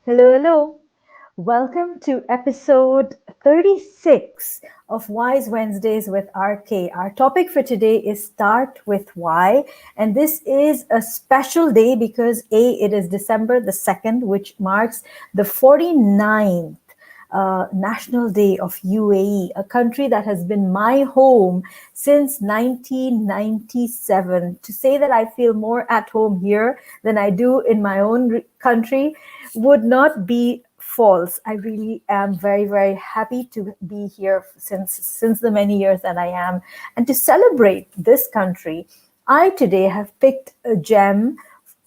Hello, hello. Welcome to episode 36 of Wise Wednesdays with RK. Our topic for today is Start with Why. And this is a special day because it is December the 2nd, which marks the 49th National Day of UAE, a country that has been my home since 1997. To say that I feel more at home here than I do in my own country would not be false. I really am very, very happy to be here since the many years that I am. And to celebrate this country, I today have picked a gem,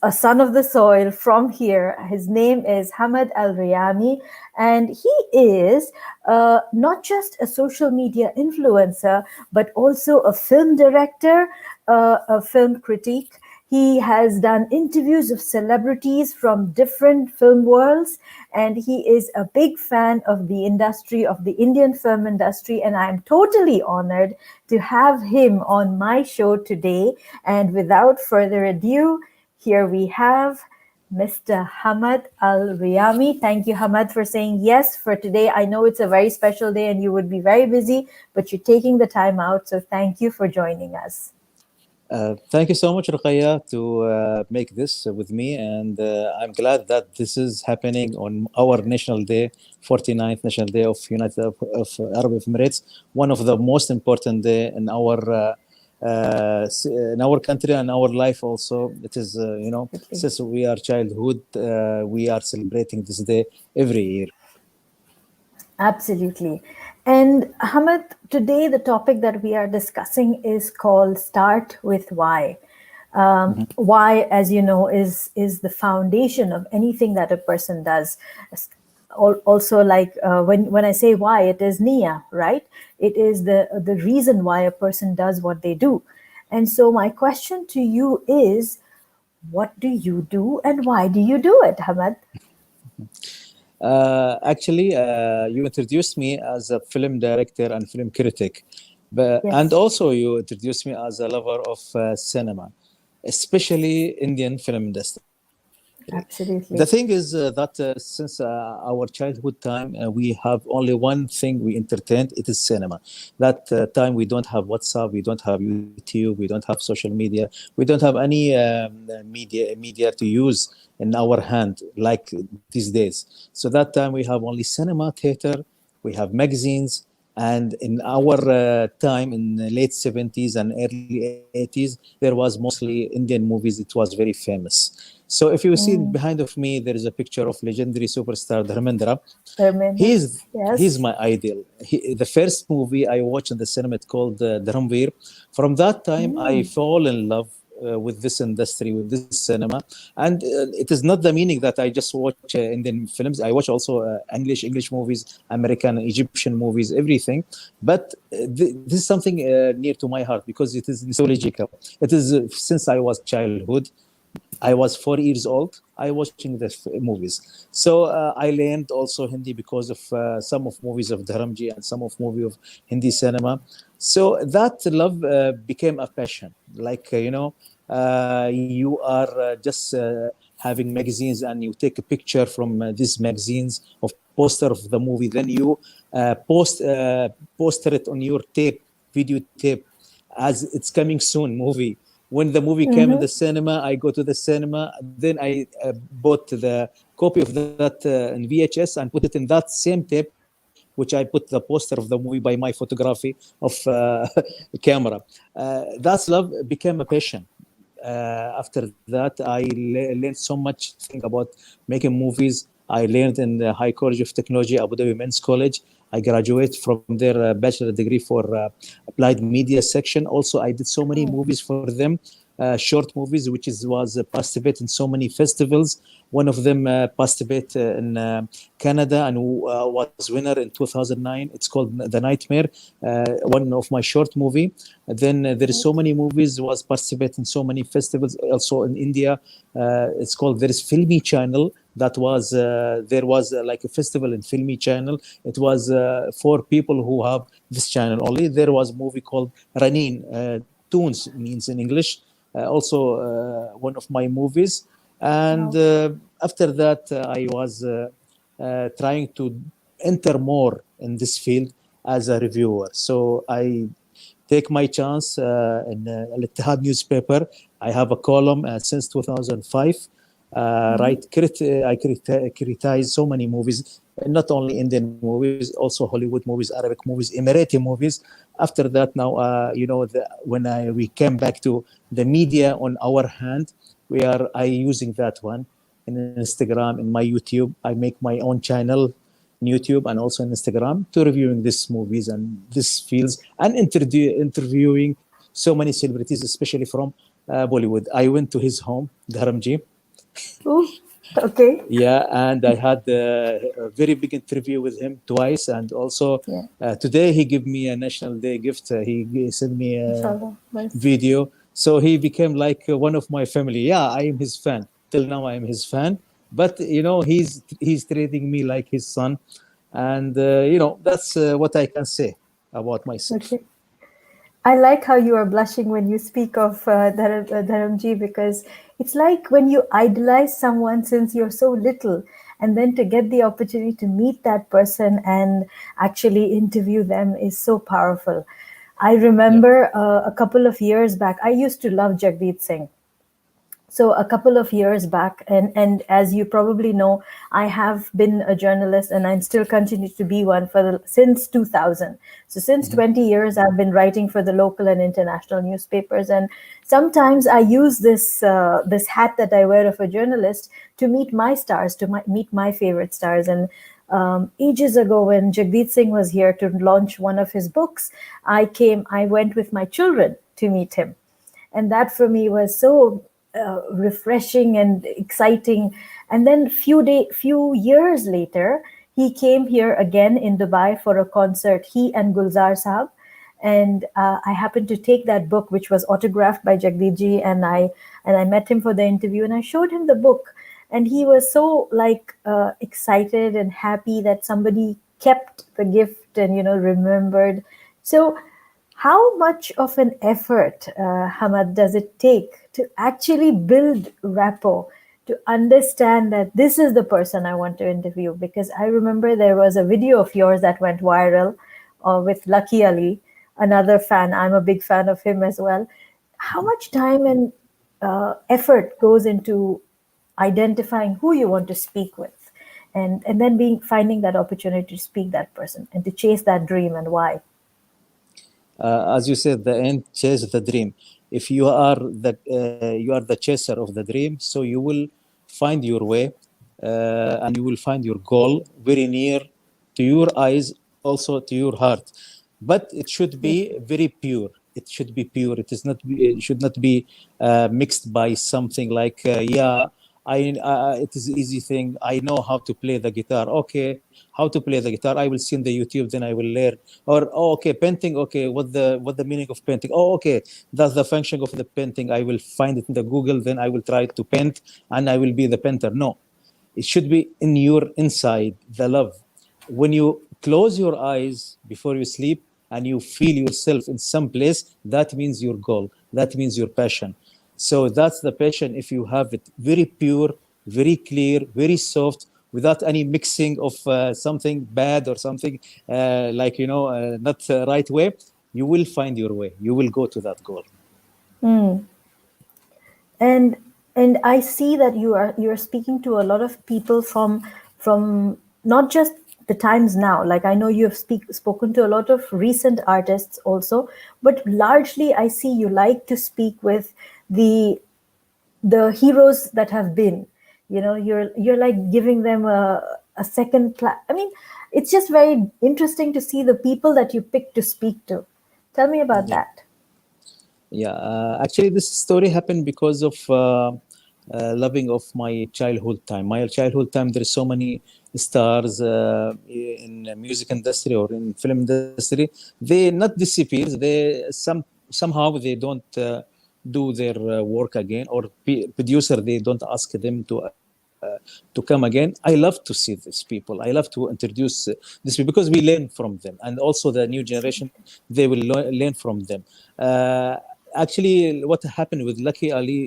a son of the soil from here. His name is Hamad Al Reyami, and he is not just a social media influencer, but also a film director, a film critic. He has done interviews of celebrities from different film worlds, and he is a big fan of the industry, of the Indian film industry. And I'm totally honored to have him on my show today. And without further ado, here we have Mr. Hamad Al Riyami. Thank you, Hamad, for saying yes for today. I know it's a very special day and you would be very busy, but you're taking the time out. So thank you for joining us. Thank you so much, Ruqya, to make this with me. And I'm glad that this is happening on our National Day, 49th National Day of United of Arab Emirates, one of the most important day in our country and our life also. It is, since we are childhood, we are celebrating this day every year. Absolutely. And Hamad, today the topic that we are discussing is called Start with Why. Why, as you know, is the foundation of anything that a person does. Also, like when I say why, it is niya, right? It is the reason why a person does what they do. And so my question to you is, what do you do and why do you do it, Hamad? Actually, you introduced me as a film director and film critic, and Yes, also you introduced me as a lover of cinema, especially Indian film industry. The thing is absolutely. that since our childhood time, we have only one thing we entertained. It is cinema. That time we don't have WhatsApp, we don't have YouTube, we don't have social media, we don't have any media to use in our hand like these days. So that time we have only cinema, theater, we have magazines, and in our time in the late 70s and early 80s, there was mostly Indian movies. It was very famous. So if you see Mm. behind of me, there is a picture of legendary superstar Dharmendra. Terminal. He's Yes. my ideal. The first movie I watched in the cinema, it's called Dharamveer. From that time, I Mm. fall in love with this industry, with this cinema. And it is not the meaning that I just watch Indian films. I watch also English movies, American, Egyptian movies, everything. But this is something near to my heart because it is nostalgical. It is since I was childhood. I was 4 years old. I watching the movies. So I learned also Hindi because of some of movies of Dharamji and some of movie of Hindi cinema. So that love became a passion. Like you are just having magazines and you take a picture from these magazines of poster of the movie. Then you poster it on your tape, video tape, as it's coming soon movie. When the movie came in the Mm-hmm. cinema, I go to the cinema. Then I bought the copy of that in VHS and put it in that same tape, which I put the poster of the movie by my photography of camera. That's love became a passion. After that, I learned so much thing about making movies. I learned in the High College of Technology, Abu Dhabi Men's College. I graduated from their bachelor degree for applied media section. Also, I did so many Oh. movies for them, short movies, which was participated in so many festivals. One of them participated in Canada and was winner in 2009. It's called The Nightmare, one of my short movie. Then there is so many movies was participated in so many festivals. Also in India, it's called there is Filmy Channel. That was there was like a festival in Filmy Channel. It was for people who have this channel only. There was a movie called Ranin, Toons means in English. Also one of my movies. And Wow. after that, I was trying to enter more in this field as a reviewer. So I take my chance in Al Ittihad newspaper. I have a column since 2005. Mhm. Right, I criticize so many movies, not only Indian movies, also Hollywood movies, Arabic movies, Emirati movies. After that, now when we came back to the media on our hand, I using that one in Instagram, in my YouTube. I make my own channel in YouTube and also on Instagram to reviewing these movies and these fields and interviewing so many celebrities, especially from Bollywood. I went to his home, Dharamji. Ooh, okay. Yeah, and I had a very big interview with him twice, and also Yeah. today he gave me a National Day gift. He sent me a Inshallah. Nice. video, so he became like one of my family. Yeah, I am his fan. Till now, I am his fan. But he's treating me like his son, and that's what I can say about myself. Okay. I like how you are blushing when you speak of Dharamji, because it's like when you idolize someone since you're so little, and then to get the opportunity to meet that person and actually interview them is so powerful. I Yeah. remember a couple of years back, I used to love Jagdeep Singh. So a couple of years back, and as you probably know, I have been a journalist and I'm still continue to be one since 2000. So since Mhm. 20 years I've been writing for the local and international newspapers, and sometimes I use this hat that I wear of a journalist to meet my stars, meet my favorite stars. And ages ago, when Jagdeep Singh was here to launch one of his books, I went with my children to meet him, and that for me was so refreshing and exciting. And then few years later, he came here again in Dubai for a concert, he and Gulzar Saab. And I happened to take that book, which was autographed by Jagdeep, and I met him for the interview, and I showed him the book, and he was so like excited and happy that somebody kept the gift and remembered. So how much of an effort, Hamad, does it take to actually build rapport, to understand that this is the person I want to interview? Because I remember there was a video of yours that went viral with Lucky Ali, another fan. I'm a big fan of him as well. How much time and effort goes into identifying who you want to speak with, and then finding that opportunity to speak that person and to chase that dream, and why? As you said, the end chase the dream. If you are the chaser of the dream, so you will find your way, and you will find your goal very near to your eyes, also to your heart. But it should Yes. be very pure. It should be pure. It should not be mixed by something like yeah. It is easy thing. I know how to play the guitar. Okay, how to play the guitar? I will see in the YouTube, then I will learn. Or oh, okay, painting. Okay, what the meaning of painting? Oh, okay, that's the function of the painting. I will find it in the Google, then I will try to paint, and I will be the painter. No, it should be in your inside, the love. When you close your eyes before you sleep and you feel yourself in some place, that means your goal. That means your passion. So that's the passion. If you have it very pure, very clear, very soft, without any mixing of something bad or something not right way, you will find your way. You will go to that goal. Mm. and and I see that you're speaking to a lot of people from not just the times now. Like, I know you have spoken to a lot of recent artists also, but largely I see you like to speak with the the heroes that have been. You're like giving them a second class. I mean, it's just very interesting to see the people that you pick to speak to. Tell me about Yeah. that. Yeah, actually, this story happened because of loving of my childhood time. My childhood time, there is so many stars in the music industry or in film industry. They not disappear. Somehow they don't do their work again, or producer they don't ask them to come again. I love to see these people. I love to introduce these people because we learn from them, and also the new generation they will learn from them. Actually, what happened with Lucky Ali?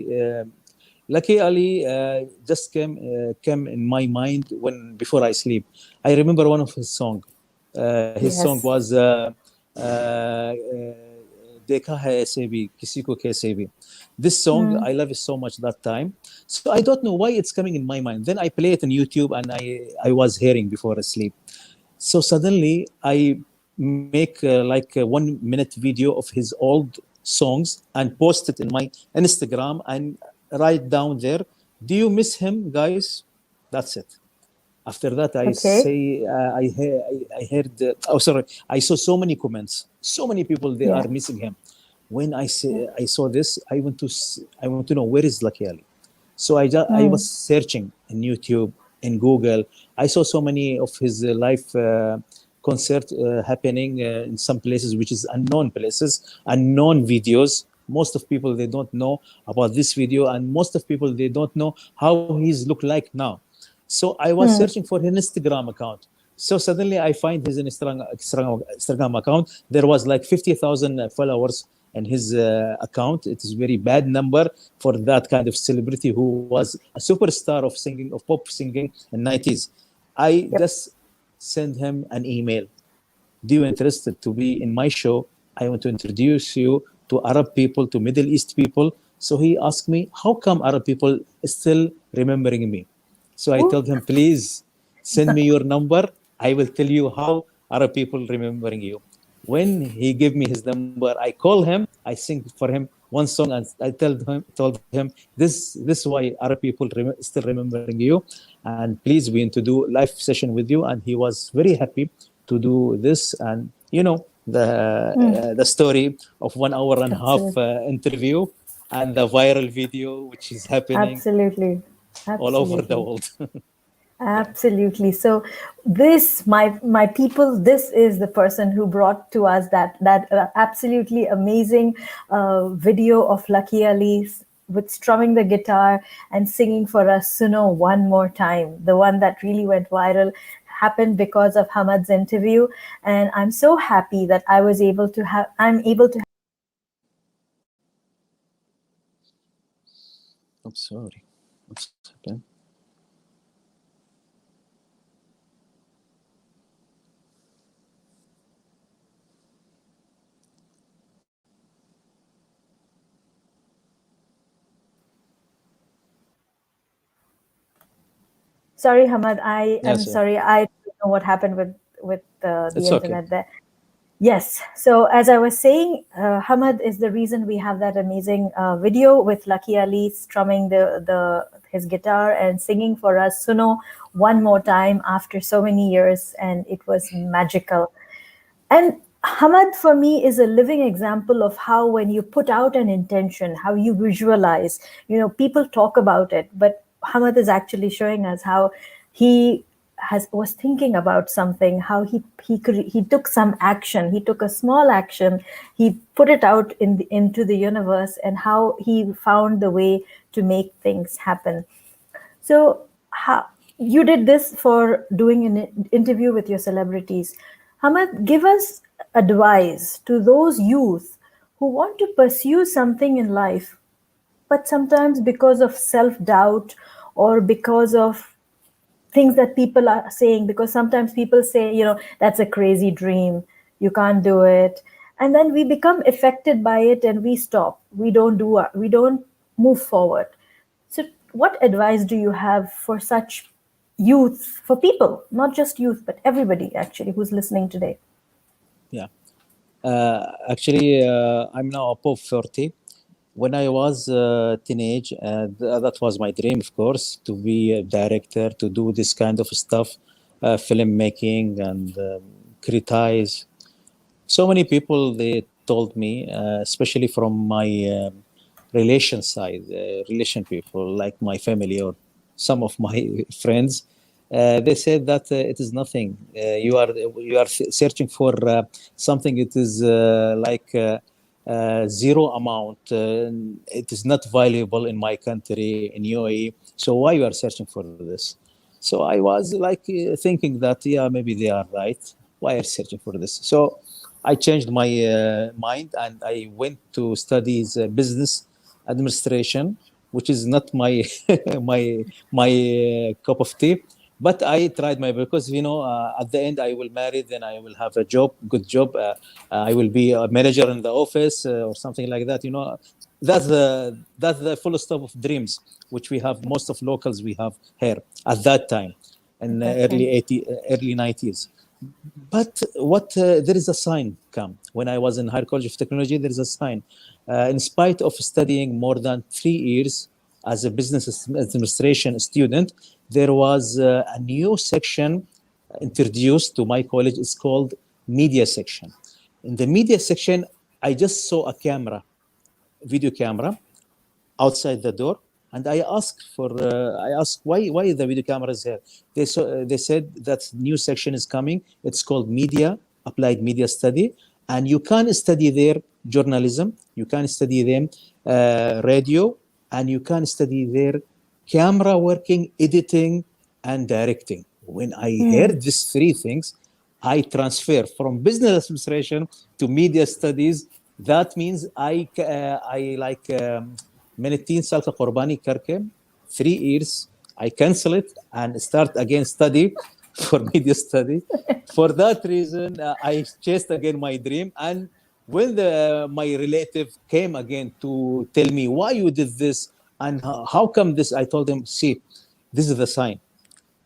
Lucky Ali just came in my mind when before I sleep. I remember one of his song. His song Yes. was देखा है ऐसे भी किसी को कैसे भी. This song Mm. I love it so much that time. So I don't know why it's coming in my mind. Then I play it on YouTube and I was hearing before asleep. So suddenly I make like a 1 minute video of his old songs and post it in my Instagram and write down there, do you miss him, guys? That's it. After that, I Okay. say, I heard, oh, sorry, I saw so many comments, so many people, they Yeah. are missing him. When Yeah. I saw this, I want to know where is Lucky Ali. So I was Mm. searching in YouTube, in Google. I saw so many of his live concert happening in some places, which is unknown places, unknown videos. Most of people they don't know about this video, and most of people they don't know how he's look like now. So I was Mm. searching for his Instagram account. So suddenly I find his Instagram account. There was like 50,000 followers in his account. It is very bad number for that kind of celebrity who was a superstar of singing, of pop singing in 90s. I Yep. just send him an email. Do you interested to be in my show? I want to introduce you to Arab people, to Middle East people. So he asked me, how come Arab people still remembering me? So I Ooh. told him, please send me your number. I will tell you how Arab people remembering you. When he gave me his number, I call him, I sing for him one song, and I told him this is why Arab people still remembering you, and please we want to do live session with you. And he was very happy to do this, and you know Mm. the story of 1 hour and a half Absolutely. interview and the viral video which is happening Absolutely. all over the Absolutely. world. Yeah. Absolutely. So this, my people, this is the person who brought to us that absolutely amazing video of Lucky Ali with strumming the guitar and singing for us Suno one more time. The one that really went viral happened because of Hamad's interview, and I'm so happy that I'm able to. I'm sorry. What's happened? Sorry, Hamad. I am Yes, sorry. I don't know what happened with the it's okay. internet there. Yes. So as I was saying, Hamad is the reason we have that amazing video with Lucky Ali strumming the his guitar and singing for us Suno one more time after so many years, and it was magical. And Hamad, for me, is a living example of how, when you put out an intention, how you visualize, people talk about it, but Hamad is actually showing us how he was thinking about something, how he took some action, he took a small action, he put it out into the universe, and how he found the way to make things happen. So, how you did this for doing an interview with your celebrities. Hamad, give us advice to those youth who want to pursue something in life, but sometimes because of self-doubt or because of things that people are saying, because sometimes people say, that's a crazy dream, you can't do it. And then we become affected by it and we stop. We don't move forward. So, what advice do you have for such youth, for people, not just youth, but everybody actually who's listening today? Yeah. Actually, I'm now above 30. When I was teenage, that was my dream, of course, to be a director, to do this kind of stuff, filmmaking and criticize. So many people they told me, especially from my relation side, relation people like my family or some of my friends, they said that it is nothing. You are searching for something. It is zero amount. It is not valuable in my country in UAE. So why you are searching for this? So I was like thinking that yeah maybe they are right. Why are searching for this? So I changed my mind and I went to study business administration. which is not my my cup of tea. But I tried my, because at the end I will marry, then I will have a job, good job. I will be a manager in the office or something like that. That's the full stop of dreams, which we have, most of locals we have here at that time, in At that early time. 80, early 90s. But what there is a sign come when I was in Higher College of Technology. There is a sign. In spite of studying more than 3 years as a business administration student, there was a new section introduced to my college. It's called media section. In the media section, I just saw a camera, video camera, outside the door, and I asked why the video camera is here. They said that new section is coming. It's called media, applied media study, and you can study there journalism, you can study them radio, and you can study there camera working, editing, and directing. When I heard these three things, I transfer from business administration to media studies. That means I like من التين سالك قرباني كركم 3 years. I cancel it and start again study for media study. For that reason, I chased again my dream. And when my relative came again to tell me why you did this and how come this, I told him, see, this is the sign.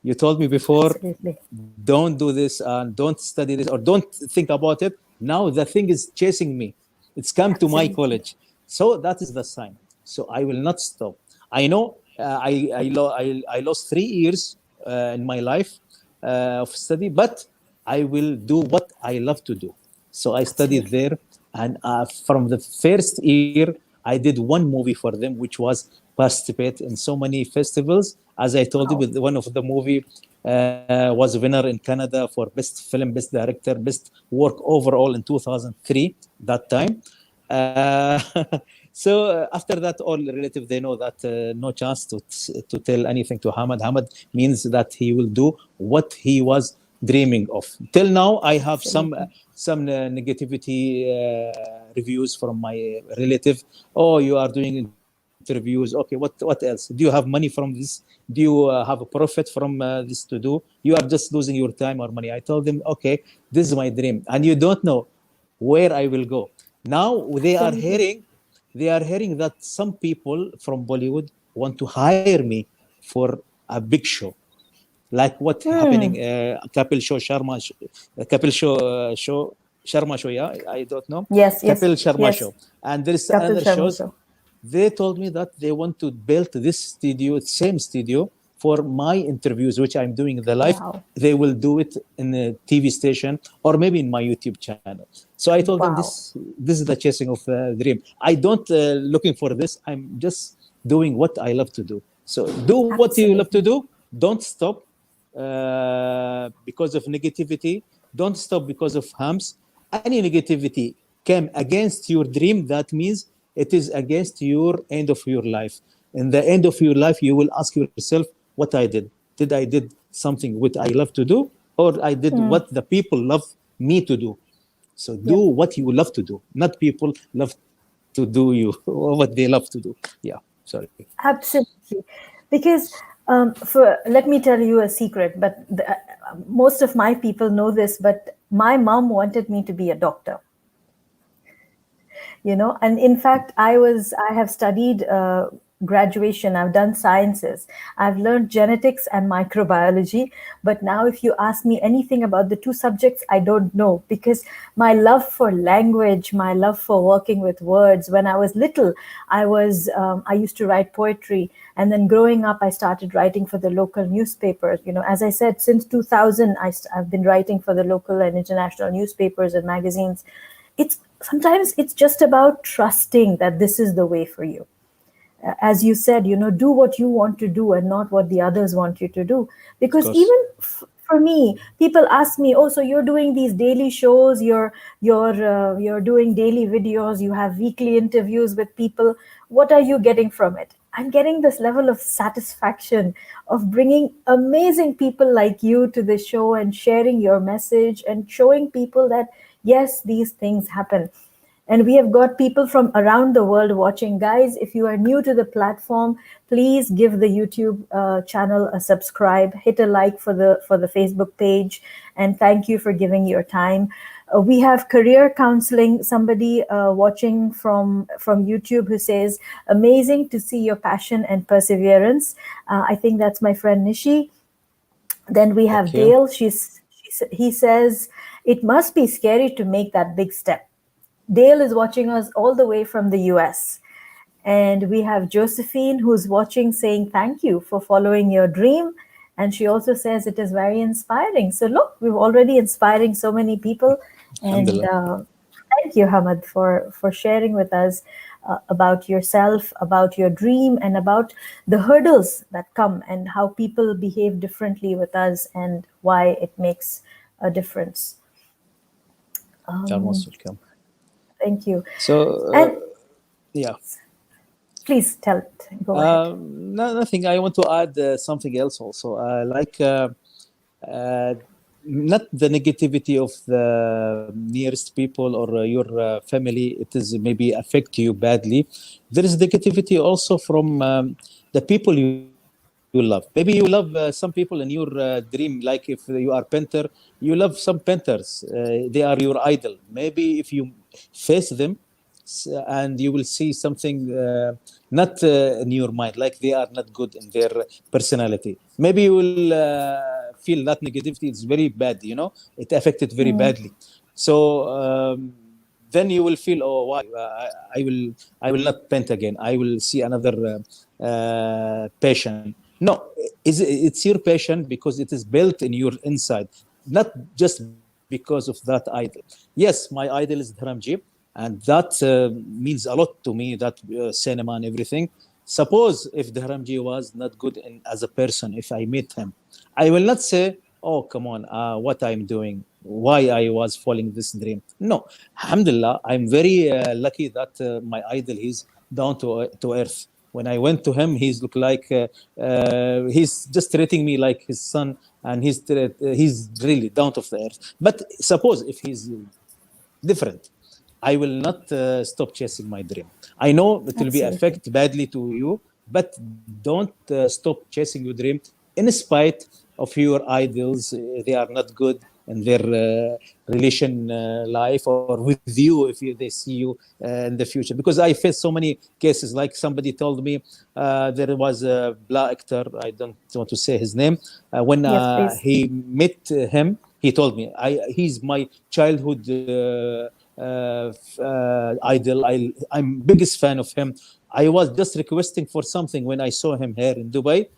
You told me before, Absolutely. don't do this and don't study this or don't think about it. Now the thing is chasing me. It's come to my Absolutely. college. So that is the sign. So I will not stop. I know I lost 3 years in my life of study, but I will do what I love to do. So I studied Absolutely. there, and from the first year, I did one movie for them, which was participate in so many festivals. As I told you, Wow. with one of the movie was a winner in Canada for best film, best director, best work overall in 2003. That time. Uh, so after that, all relative they know that no chance to tell anything to Hamad. Hamad means that he will do what he was dreaming of. Till now, I have Absolutely. some negativity reviews from my relative. Oh, you are doing interviews. Okay, what else? Do you have money from this? Do you have a profit from this to do? You are just losing your time or money. I told them, okay, this is my dream, and you don't know where I will go. Now Absolutely. they are hearing that some people from Bollywood want to hire me for a big show, like what happening Kapil show Sharma Kapil show Sharma show. Yeah, I don't know, Yes, yes, Kapil Sharma yes. show, and there is Kapil other Sharma shows. show. They told me that they want to build this studio, same studio, for my interviews, which I'm doing in the live. Wow. They will do it in a TV station or maybe in my YouTube channel. So I told them, Wow. this is the chasing of dream. I don't looking for this. I'm just doing what I love to do. So do what you love to Absolutely. do. Don't stop because of negativity. Don't stop because of harms. Any negativity came against your dream, that means it is against your end of your life. In the end of your life, you will ask yourself, what I did. Did I did something what I love to do, or I did what the people love me to do? So do Yep. what you love to do, not people love to do you or what they love to do. Yeah, sorry. Absolutely. Because let me tell you a secret, but most of my people know this, but my mom wanted me to be a doctor. And in fact, I have studied graduation, I've done sciences, I've learned genetics and microbiology, but now if you ask me anything about the two subjects, I don't know, because my love for language, my love for working with words, when I was little, I used to write poetry, and then growing up I started writing for the local newspapers. As I said, since 2000 I've been writing for the local and international newspapers and magazines. It's sometimes it's just about trusting that this is the way for you. As you said, do what you want to do and not what the others want you to do. Of Because course. even for me, people ask me, oh, so you're doing these daily shows, you're doing daily videos, you have weekly interviews with people, what are you getting from it? I'm getting this level of satisfaction of bringing amazing people like you to the show and sharing your message and showing people that yes, these things happen. And we have got people from around the world watching. Guys, if you are new to the platform, please give the YouTube channel a subscribe, hit a like for the Facebook page, and thank you for giving your time. We have career counseling, somebody watching from YouTube who says, amazing to see your passion and perseverance. I think that's my friend Nishi. Then we have Thank you. Dale. He says, it must be scary to make that big step. Dale is watching us all the way from the US. And we have Josephine who's watching, saying thank you for following your dream. And she also says it is very inspiring. So look, we're already inspiring so many people. And Alhamdulillah. thank you, Hamad, for sharing with us about yourself, about your dream, and about the hurdles that come and how people behave differently with us and why it makes a difference. You're most welcome. Thank you. So, And yeah. please tell it. Go ahead. No, nothing. I want to add something else also. Uh, not the negativity of the nearest people or your family. It is maybe affect you badly. There is negativity also from the people you love. Maybe you love some people in your dream. Like if you are painter, you love some painters. They are your idol. Maybe if you face them, and you will see something not in your mind, like they are not good in their personality. Maybe you will feel that negativity is very bad, it affected very badly. So then you will feel, oh, why I will not paint again, I will see another passion. No, it's your passion because it is built in your inside, not just because of that idol. Yes, my idol is Dharamji, and that means a lot to me, that cinema and everything. Suppose if Dhramji was not good as a person, if I meet him, I will not say, oh, come on, what I'm doing, why I was following this dream. No, alhamdulillah, I'm very lucky that my idol, he's down to earth. When I went to him, he's look like he's just treating me like his son, and he's really down to the earth. But suppose if he's different, I will not stop chasing my dream. I know it will be Absolutely. affect badly to you, but don't stop chasing your dream in spite of your idols. They are not good in their relation life or with you if they see you in the future. Because I faced so many cases. Like somebody told me there was a black actor. I don't want to say his name. When Yes, please. he met him, he told me, he's my childhood idol. I'm biggest fan of him. I was just requesting for something when I saw him here in Dubai,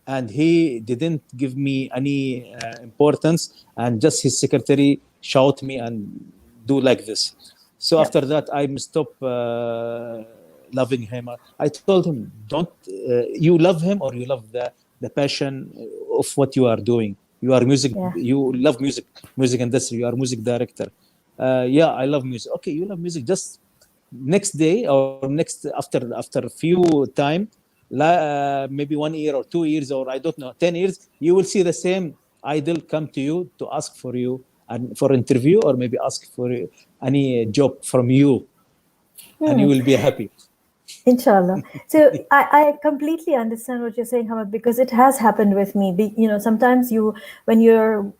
and he didn't give me any importance, and just his secretary shout me and do like this. So Yeah. after that, I stop loving him. I told him, don't you love him, or you love the passion of what you are doing. You are music, Yeah. you love music industry, you are music director. Yeah, I love music. Okay, you love music. Just next day, or next after few time, maybe 1 year or 2 years, or I don't know, 10 years, you will see the same idol come to you to ask for you and for interview, or maybe ask for any job from you, and you will be happy. Inshallah. So I completely understand what you're saying, Hamad, because it has happened with me. Sometimes when you're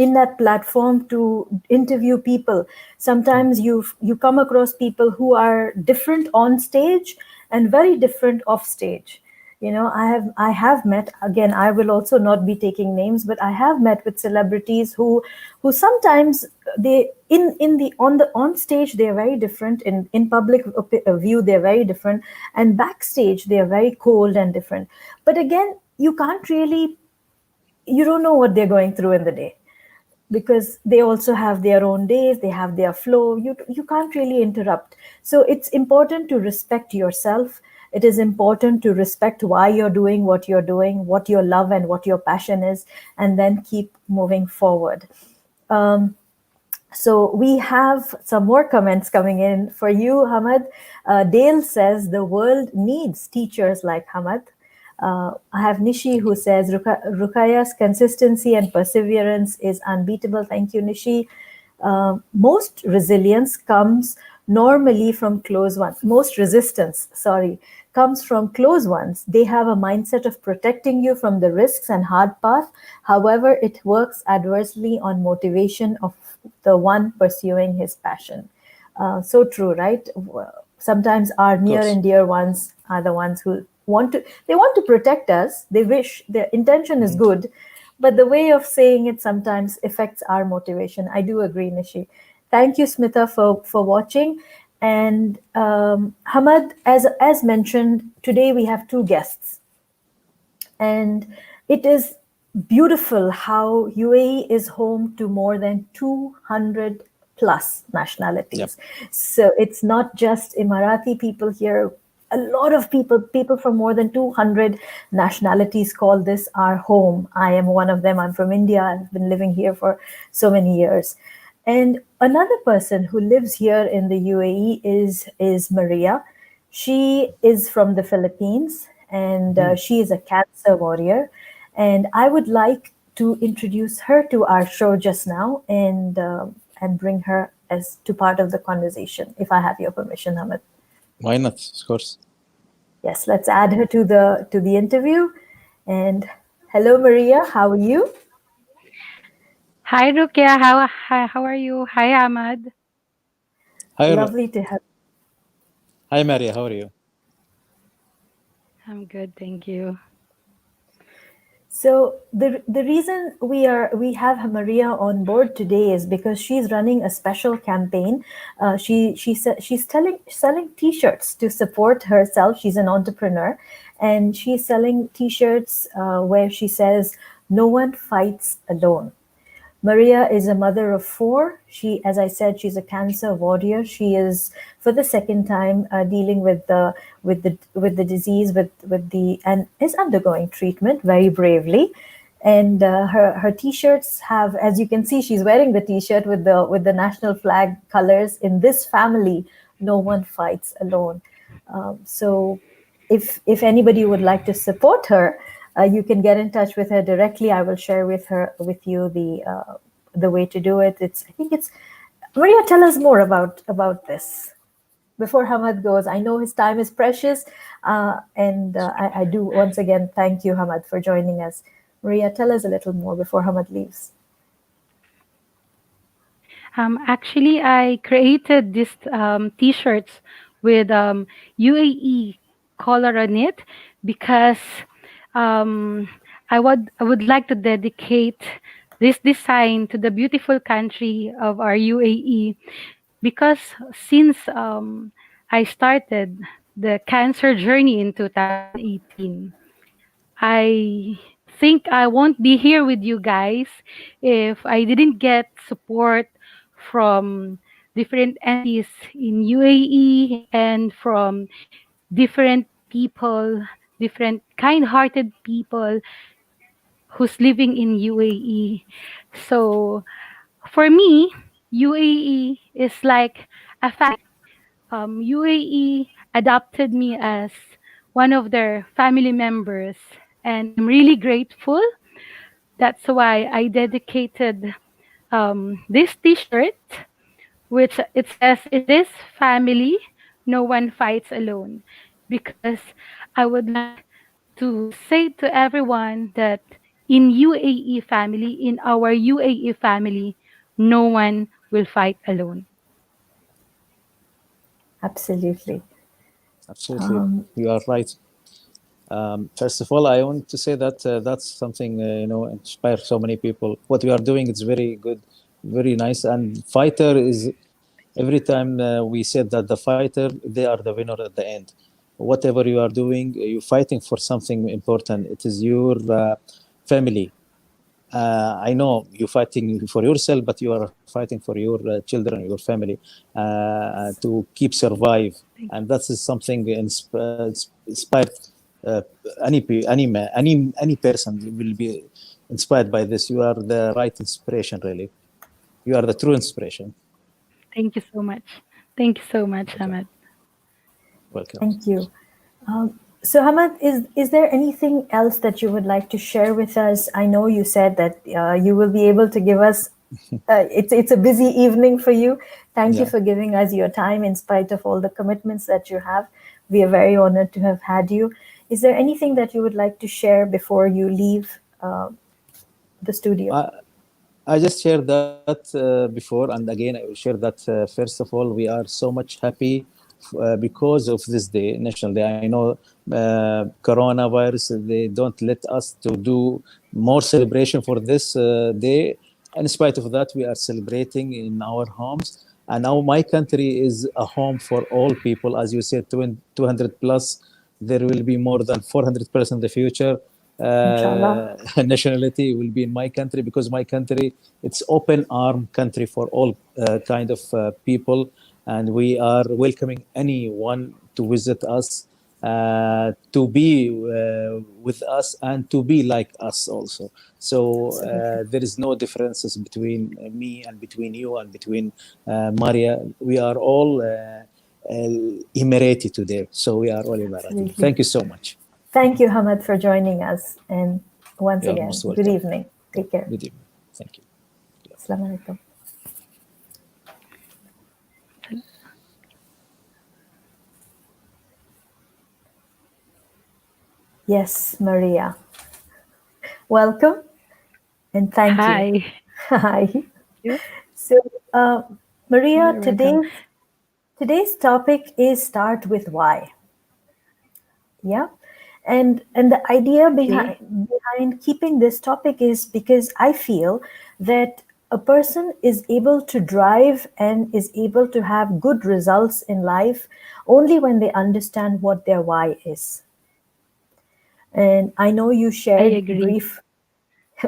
in that platform to interview people, sometimes you come across people who are different on stage and very different off stage. I have met, again, I will also not be taking names, but I have met with celebrities who sometimes they in the on stage they are very different, in public view they're very different, and backstage they are very cold and different. But again, you don't know what they're going through in the day, because they also have their own days, they have their flow. You can't really interrupt. So it's important to respect yourself. It is important to respect why you're doing what you're doing, what your love and what your passion is, and then keep moving forward. So we have some more comments coming in for you, Hamad. Dale says the world needs teachers like Hamad. I have Nishi Thank who you. says Ruqya's consistency and perseverance is unbeatable. Thank you, Nishi. Most resilience comes normally from close ones. Most resistance, sorry, comes from close ones. They have a mindset of protecting you from the risks and hard path. However, it works adversely on motivation of the one pursuing his passion. So true, right? Sometimes our Of near and course. dear ones are the ones who want to protect us. They wish, their intention is Mhm. good, but the way of saying it sometimes affects our motivation. I do agree, Nishi. Thank you, Smita, for watching. And Hamad, as mentioned, today we have two guests, and it is beautiful how UAE is home to more than 200 plus nationalities. Yep. So it's not just Emirati people here. A lot of people from more than 200 nationalities call this our home. I am one of them. I'm from India. I've been living here for so many years. And another person who lives here in the UAE is Maria. She is from the Philippines, and Mhm. she is a cancer warrior. And I would like to introduce her to our show just now, and bring her as to part of the conversation, if I have your permission, Hamid. Why not? Of course. Yes, let's add her to the interview. And hello, Maria. How are you? Hi Ruqya, how are you? Hi Ahmad. Hi, Lovely to have. hi, Maria. How are you? I'm good, thank you. So the reason we have Maria on board today is because she's running a special campaign. She's selling T-shirts to support herself. She's an entrepreneur, and she's selling T-shirts where she says, "No one fights alone." Maria is a mother of four. She, as I said, she's a cancer warrior. She is for the second time dealing with the disease, with the and is undergoing treatment very bravely. And her t-shirts have, as you can see, she's wearing the t-shirt with the national flag colors. In this family, no one fights alone. So if anybody would like to support her, you can get in touch with her directly. I will share with you the way to do it. I think it's Maria. Tell us more about this before Hamad goes. I know his time is precious, and I do once again thank you, Hamad, for joining us. Maria, tell us a little more before Hamad leaves. Actually, I created this T-shirts with UAE color on it because um, I would like to dedicate this design to the beautiful country of our UAE because since I started the cancer journey in 2018, I think I won't be here with you guys if I didn't get support from different entities in UAE and from different people, different kind hearted people who's living in UAE. So for me, UAE is like a family. UAE adopted me as one of their family members, and I'm really grateful. That's why I dedicated this T-shirt, which it says, "In this family, no one fights alone," because I would like to say to everyone that in UAE family, in our UAE family, no one will fight alone. Absolutely. Absolutely. You are right. First of all, I want to say that that's something inspires so many people. What we are doing is very good, very nice. And fighter is every time we said that the fighter they are the winner at the end. Whatever you are doing, you're fighting for something important. It is your family. I know you're fighting for yourself, but you are fighting for your children, your family, to keep survive, Thank and that is something inspired. Uh, any person will be inspired by this. You are the right inspiration, really. You are the true inspiration. Thank you so much. Thank you so much, Welcome. Ahmed. Welcome. Thank you. So, Hamad, is there anything else that you would like to share with us? I know you said that you will be able to give us It's a busy evening for you. Thank you Yeah. for giving us your time in spite of all the commitments that you have. We are very honored to have had you. Is there anything that you would like to share before you leave the studio? I, I just shared that before, and again, I will share that first of all, we are so much happy because of this day, National Day. I know coronavirus, they don't let us to do more celebration for this day. In spite of that, we are celebrating in our homes. And now my country is a home for all people. As you said, 200 plus, there will be more than 400% in the future. Inshallah. Nationality will be in my country, because my country, it's open arm country for all kind of people, and we are welcoming anyone to visit us, to be with us, and to be like us also. So Absolutely. there is no differences between me and between you and between Maria. We are all Emirati today, so we are all Emirati. Absolutely. Thank you so much. Thank you, Hamad, for joining us. And once You are again, most good welcome. evening. Take care. Good evening. Thank you. Assalamu alaikum. Yes, Maria. Welcome and thank you. Hi. Hi. You? So, Maria, You're welcome. today's topic is start with why. Yeah, and the idea Okay. behind keeping this topic is because I feel that a person is able to drive and is able to have good results in life only when they understand what their why is. And I know you I shared agree. brief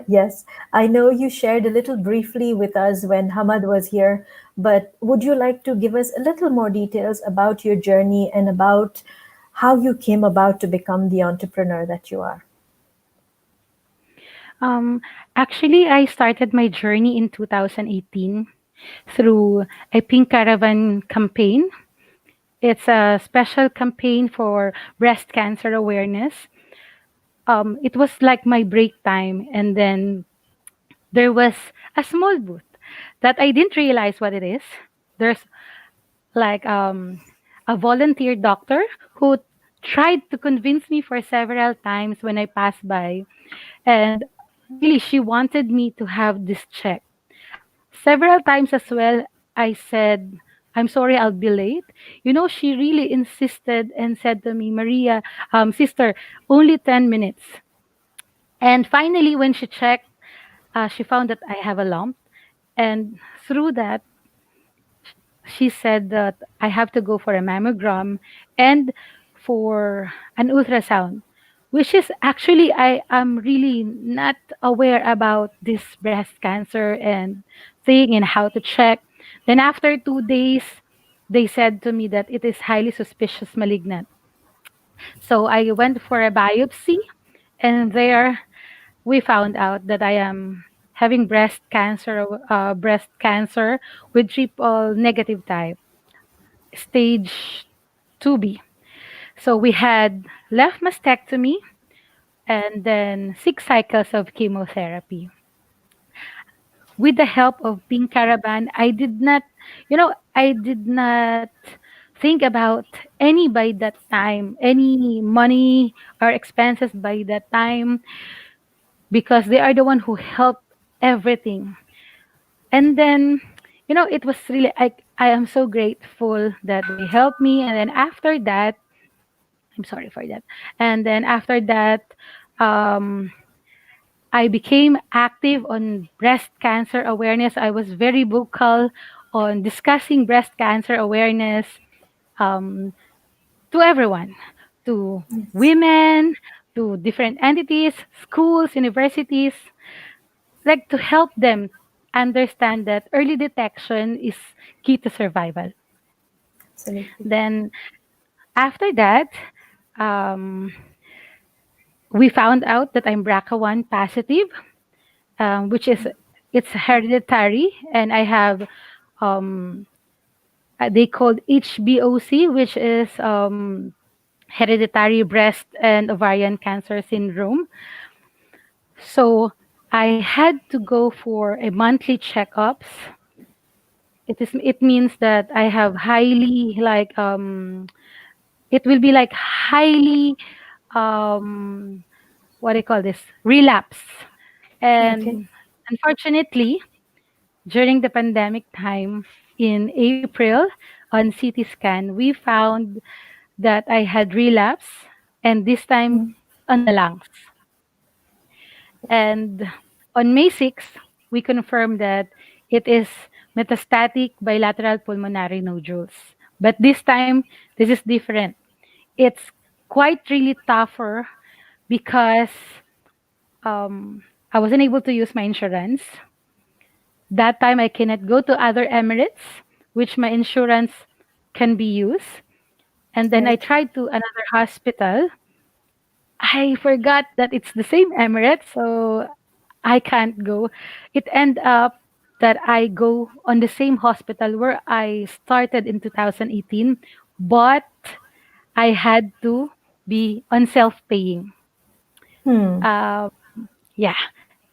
Yes, I know you shared a little briefly with us when Hamad was here, but would you like to give us a little more details about your journey and about how you came about to become the entrepreneur that you are? Um, Actually, I started my journey in 2018 through a Pink Caravan campaign. It's a special campaign for breast cancer awareness. It was like my break time, and then there was a small booth that I didn't realize what it is. There's like a volunteer doctor who tried to convince me for several times when I passed by, and really she wanted me to have this check. Several times as well, I said, I'm sorry, I'll be late. You know, she really insisted and said to me, Maria, sister, only 10 minutes. And finally, when she checked, she found that I have a lump. And through that, she said that I have to go for a mammogram and for an ultrasound, which is actually I am really not aware about this breast cancer and thing and how to check. Then after 2 days, they said to me that it is highly suspicious malignant. So I went for a biopsy, and there we found out that I am having breast cancer with triple negative type, stage 2B. So we had left mastectomy and then 6 cycles of chemotherapy. With the help of Pink Caravan, I did not think about any by that time, any money or expenses by that time, because they are the one who helped everything. And then, it was really, I am so grateful that they helped me. And then after that, I'm sorry for that. And then after that, um, I became active on breast cancer awareness. I was very vocal on discussing breast cancer awareness um, to everyone, to Yes, women, to different entities, schools, universities, like to help them understand that early detection is key to survival. absolutely. Then after that, um, we found out that I'm BRCA1 positive, which is it's hereditary, and I have um, they called HBOC, which is hereditary breast and ovarian cancer syndrome. So I had to go for a monthly checkups. It means that I have highly like it will be like highly um what do you call this, relapse. Okay. And unfortunately, during the pandemic time in April, on CT scan, we found that I had relapse, and this time Mm. on the lungs. And on May 6th, we confirmed that it is metastatic bilateral pulmonary nodules. But this time, this is different. It's quite really tougher because I wasn't able to use my insurance. That time, I cannot go to other Emirates, which my insurance can be used. And then I Right. tried to another hospital. I forgot that it's the same Emirates, so I can't go. It end up that I go on the same hospital where I started in 2018, but I had to be on self-paying. Hmm. Uh, yeah,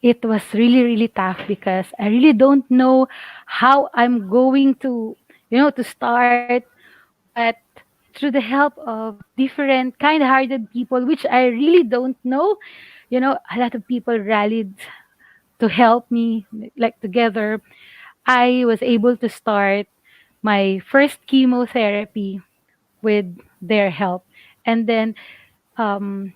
it was really, really tough because I really don't know how I'm going to, to start. But through the help of different kind-hearted people, which I really don't know, a lot of people rallied to help me, like together. I was able to start my first chemotherapy with their help. And then um,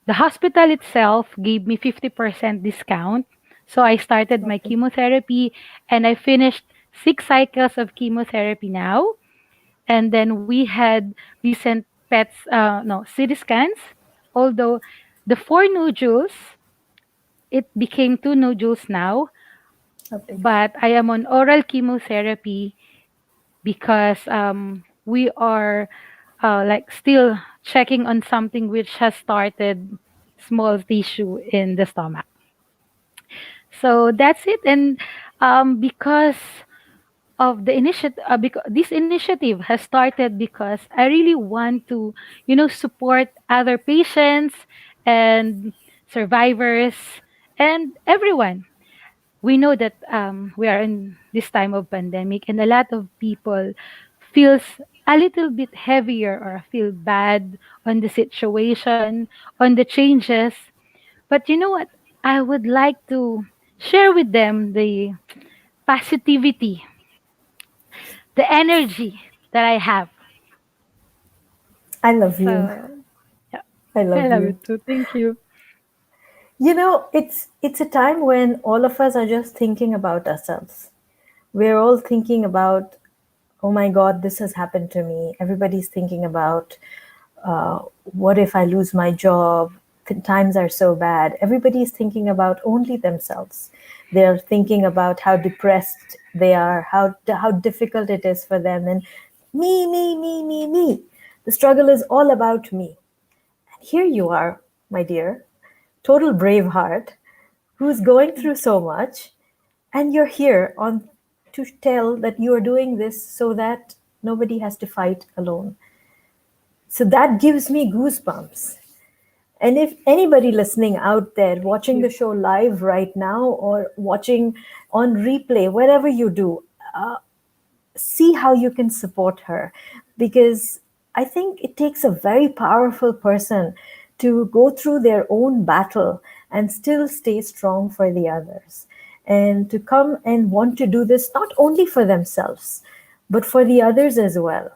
the hospital itself gave me 50% discount. So I started my Okay. chemotherapy and I finished 6 cycles of chemotherapy now. And then we had recent no, CT scans. Although the 4 nodules, it became 2 nodules now, Lovely. but I am on oral chemotherapy because we are like still checking on something which has started small tissue in the stomach. So that's it. And because of the initiative, because this initiative has started because I really want to, support other patients and survivors and everyone. We know that we are in this time of pandemic and a lot of people feels a little bit heavier or feel bad on the situation, on the changes. But you know what? I would like to share with them the positivity, the energy that I have. I love you. So yeah, I I love love you. it too. Thank you. It's a time when all of us are just thinking about ourselves. We're all thinking about, oh my God, this has happened to me. Everybody's thinking about, uh, what if I lose my job? Times are so bad. Everybody's thinking about only themselves. They're thinking about how depressed they are, how difficult it is for them, and me. The struggle is all about me. And here you are, my dear, total brave heart, who's going through so much, and you're here on to tell that you are doing this so that nobody has to fight alone. So that gives me goosebumps. And if anybody listening out there, Thank watching the you. show live right now or watching on replay, whatever you do, see how you can support her, because I think it takes a very powerful person to go through their own battle and still stay strong for the others, and to come and want to do this not only for themselves but for the others as well.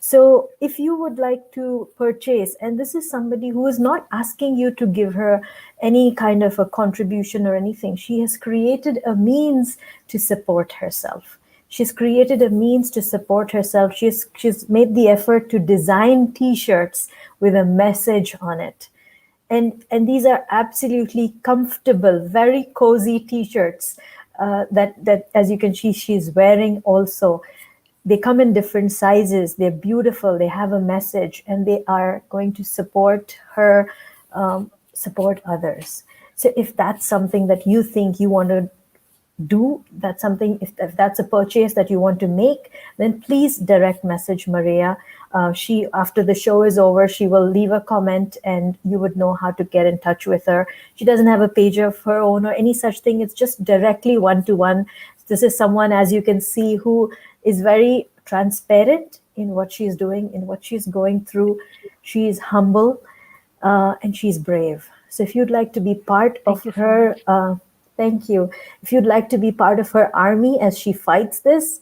So, if you would like to purchase, and this is somebody who is not asking you to give her any kind of a contribution or anything, she has created a means to support herself. She's created a means to support herself. She's made the effort to design T-shirts with a message on it, and these are absolutely comfortable, very cozy T-shirts, that as you can see she's wearing also. They come in different sizes. They're beautiful. They have a message, and they are going to support her, support others. So if that's something that you think you want to do, that's something, if that's a purchase that you want to make, then please direct message Maria. She, after the show is over, she will leave a comment and you would know how to get in touch with her. She doesn't have a page of her own or any such thing. It's just directly one-to-one. This is someone, as you can see, who is very transparent in what she's doing, in what she's going through. She's humble, and she's brave. So if you'd like to be part of Thank you so her, much. thank you. If you'd like to be part of her army as she fights this,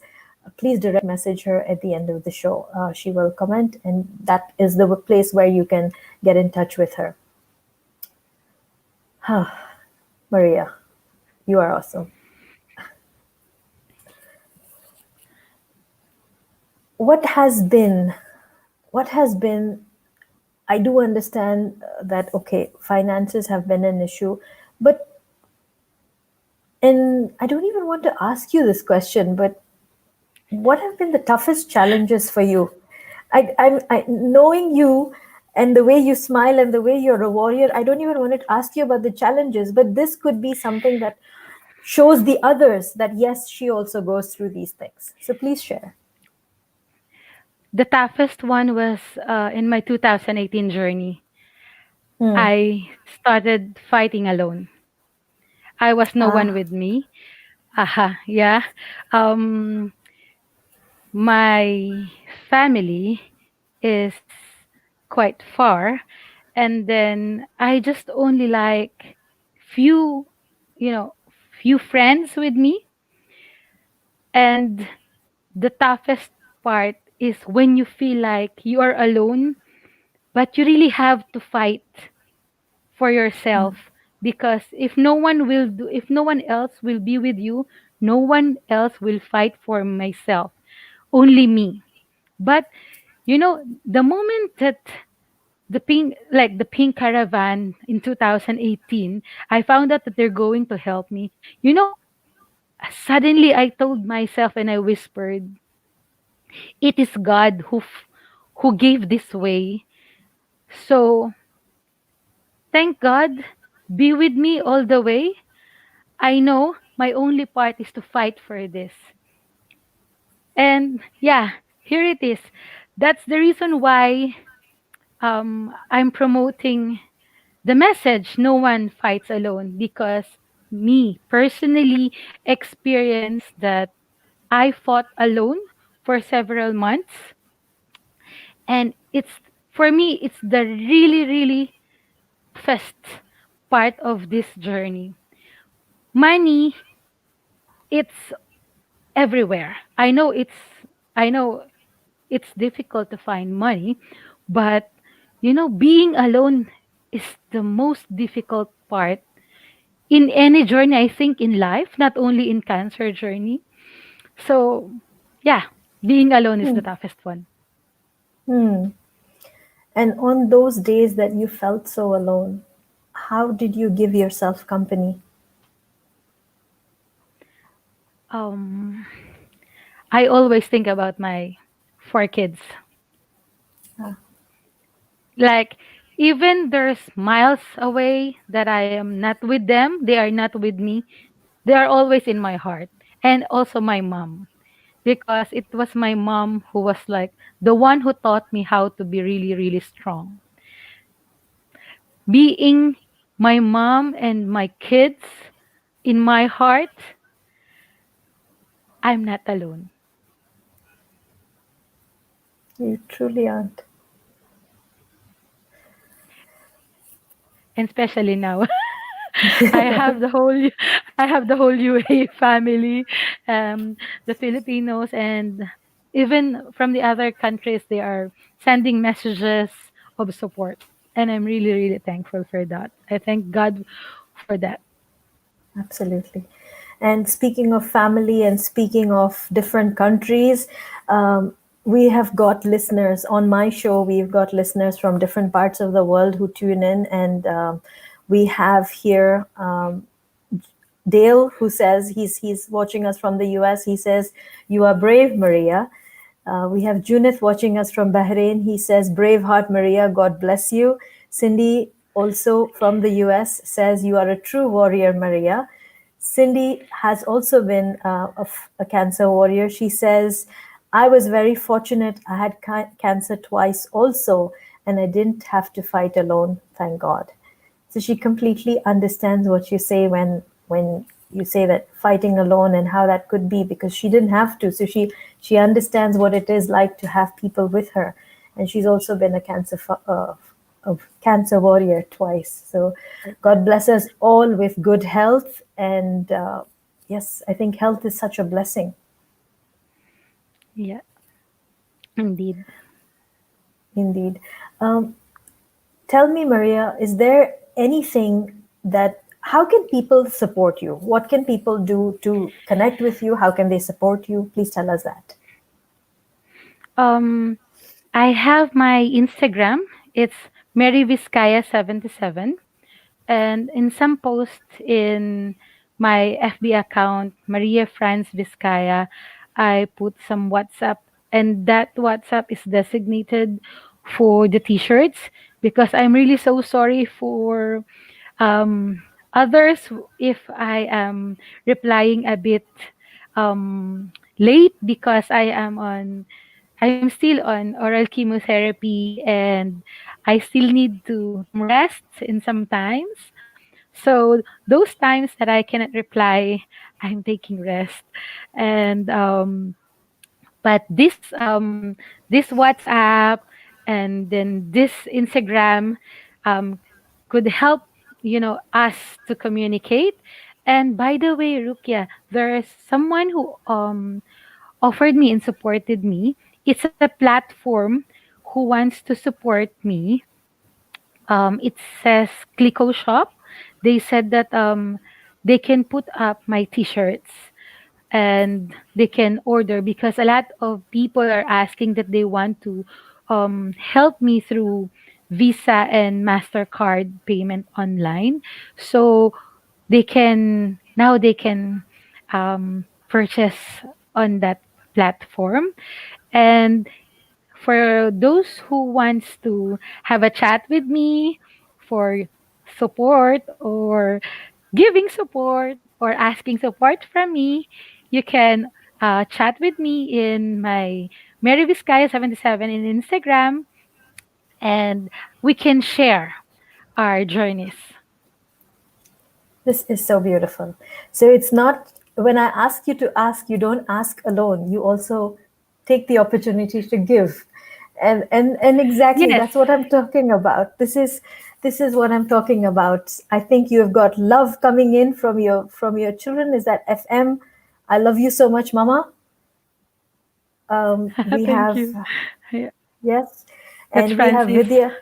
please direct message her at the end of the show. She will comment, and that is the place where you can get in touch with her. Maria, you are awesome. What has been, what has been, I do understand that, okay, finances have been an issue, but, and I don't even want to ask you this question, but what have been the toughest challenges for you? Knowing you and the way you smile and the way you're a warrior, I don't even want to ask you about the challenges, but this could be something that shows the others that yes, she also goes through these things. So please share. The toughest one was in my 2018 journey. Hmm. I started fighting alone. I was no one Ah. with me. Yeah. Um, my family is quite far, and then I just only like few, you know, few friends with me. And the toughest part is when you feel like you are alone, but you really have to fight for yourself, because if no one else will be with you, no one else will fight for myself, only me. But the moment that the pink caravan in 2018, I found out that they're going to help me. Suddenly I told myself and I whispered, it is God who gave this way. So thank God, be with me all the way. I know my only part is to fight for this. And yeah, here it is. That's the reason why I'm promoting the message, no one fights alone, because me personally experienced that I fought alone for several months. And for me, it's the really, really toughest part of this journey. Money, it's everywhere. I know it's difficult to find money, but being alone is the most difficult part in any journey, I think, in life, not only in cancer journey. So yeah, being alone is the Hmm. toughest one. Hmm. And on those days that you felt so alone, how did you give yourself company? um I always think about my four kids. Ah. Like, even there's miles away that I am not with them, they are not with me, they are always in my heart. And also my mom, because it was my mom who was like the one who taught me how to be really, really strong. Being my mom and my kids in my heart, I'm not alone. You truly aren't. And especially now, I have the whole I have the whole UAE family, the Filipinos, and even from the other countries, they are sending messages of support, and I'm really, really thankful for that. I thank God for that. Absolutely. And speaking of family and speaking of different countries, we have got listeners on my show. We've got listeners from different parts of the world who tune in. And we have here Dale, who says he's watching us from the US. He says, "You are brave, Maria." We have Junith watching us from Bahrain. He says, "Brave heart, Maria. God bless you." Cindy, also from the US, says, "You are a true warrior, Maria." Cindy has also been a cancer warrior. She says, I was very fortunate. I had cancer twice also, and I didn't have to fight alone, thank God. So she completely understands what you say when you say that fighting alone and how that could be, because she didn't have to. So she understands what it is like to have people with her, and she's also been a cancer warrior twice. So God bless us all with good health. And yes, I think health is such a blessing. Yeah, indeed. Indeed. Um, Tell me, Maria, is there anything that, how can people support you? What can people do to connect with you? How can they support you? Please tell us that. Um, I have my Instagram. It's Mary Vizcaya 77. And in some posts in my FB account, Maria Franz Vizcaya, I put some WhatsApp, and that WhatsApp is designated for the t-shirts, because I'm really so sorry for others if I am replying a bit late, because I'm still on oral chemotherapy, and I still need to some rest in some times. So those times that I cannot reply, I'm taking rest. And but this WhatsApp and then this Instagram um could help, us to communicate. And by the way, Rukia, there's someone who offered me and supported me. It's a platform who wants to support me. It says Clico Shop. They said that they can put up my t-shirts and they can order, because a lot of people are asking that they want to help me through Visa and Mastercard payment online. So they can purchase on that platform. And for those who wants to have a chat with me for support, or giving support, or asking support from me, you can chat with me in my Mary Vizcaya 77 in Instagram, and we can share our journeys. This is so beautiful. So it's not, when I ask you to ask, you don't ask alone. You also take the opportunity to give. And exactly Yes. that's what I'm talking about. This is what I'm talking about. I think you have got love coming in from your children. Is that FM? I love you so much, Mama. We Thank have, you. Yeah, yes, that's and we have Francis. Vidya.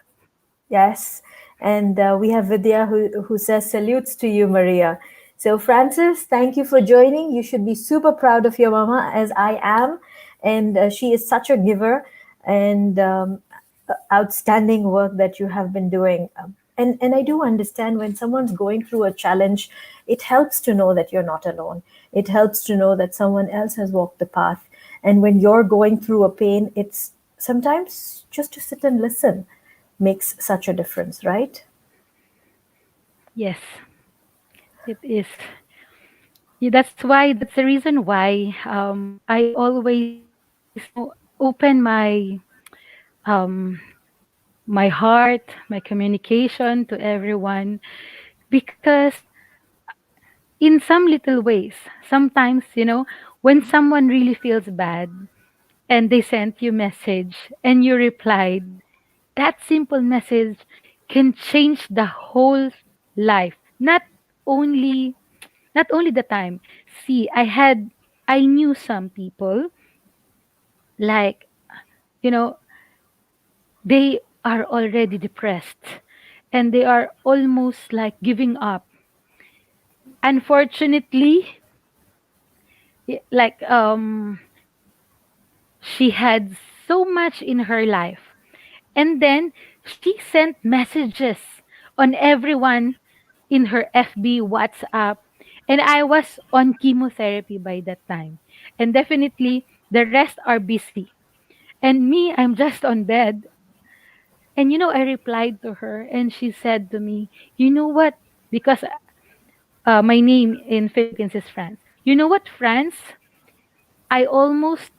Yes, and we have Vidya who says salutes to you, Maria. So, Francis, thank you for joining. You should be super proud of your mama, as I am, and she is such a giver and outstanding work that you have been doing. And I do understand when someone's going through a challenge, it helps to know that you're not alone. It helps to know that someone else has walked the path. And when you're going through a pain, it's sometimes just to sit and listen makes such a difference, right? Yes, it is. Yeah, that's the reason why I always, open um my heart, my communication to everyone, because in some little ways, sometimes, when someone really feels bad and they sent you message and you replied, that simple message can change the whole life. Only not only the time. See, I knew some people, like, you know, they are already depressed and they are almost like giving up. Unfortunately, like she had so much in her life, and then she sent messages on everyone in her FB, WhatsApp, and I was on chemotherapy by that time. And definitely the rest are busy. And me, I'm just on bed. And I replied to her and she said to me, "You know what? Because my name in Philippines is France. You know what, France? I almost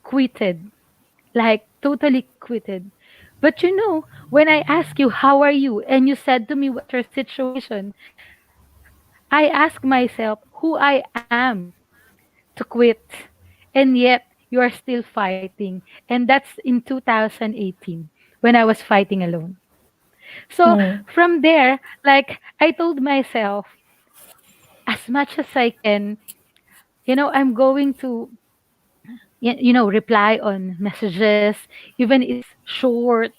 quitted, like totally quitted. But you know, when I ask you, how are you? And you said to me, what's your situation? I ask myself who I am to quit. And yet, you are still fighting. And that's in 2018 when I was fighting alone. So Hmm. from there, like I told myself, as much as I can, I'm going to, reply on messages, even it's short,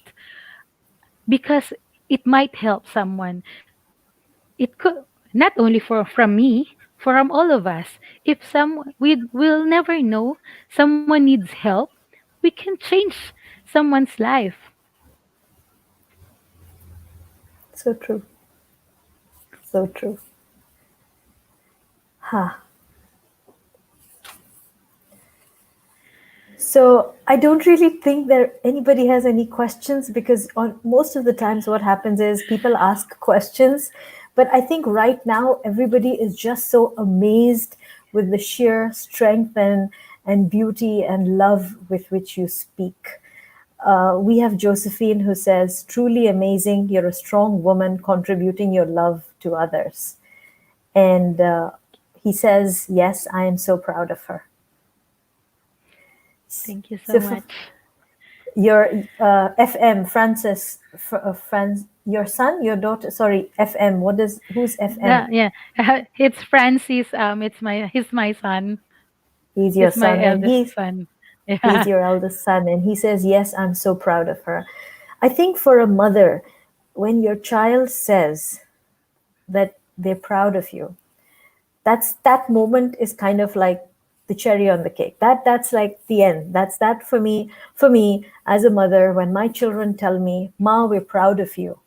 because it might help someone. It could not only from me, from all of us. If some we will never know someone needs help, we can change someone's life. So true. So true. Huh. So I don't really think that anybody has any questions, because on most of the times what happens is people ask questions, but I think right now everybody is just so amazed with the sheer strength and beauty and love with which you speak. We have Josephine who says, "Truly amazing. You're a strong woman contributing your love to others." And he says, "Yes, I am so proud of her." Thank you so So, much. your FM, Francis, your son, your daughter, sorry, FM, who's FM? Yeah, it's Francis. He's my son. He's your He's my son, and eldest son. he's Yeah. your eldest son, and he says, "Yes, I'm so proud of her." I think for a mother, when your child says that they're proud of you, that moment is kind of like the cherry on the cake. That's like the end. That's that for me. For me, as a mother, when my children tell me, "Ma, we're proud of you,"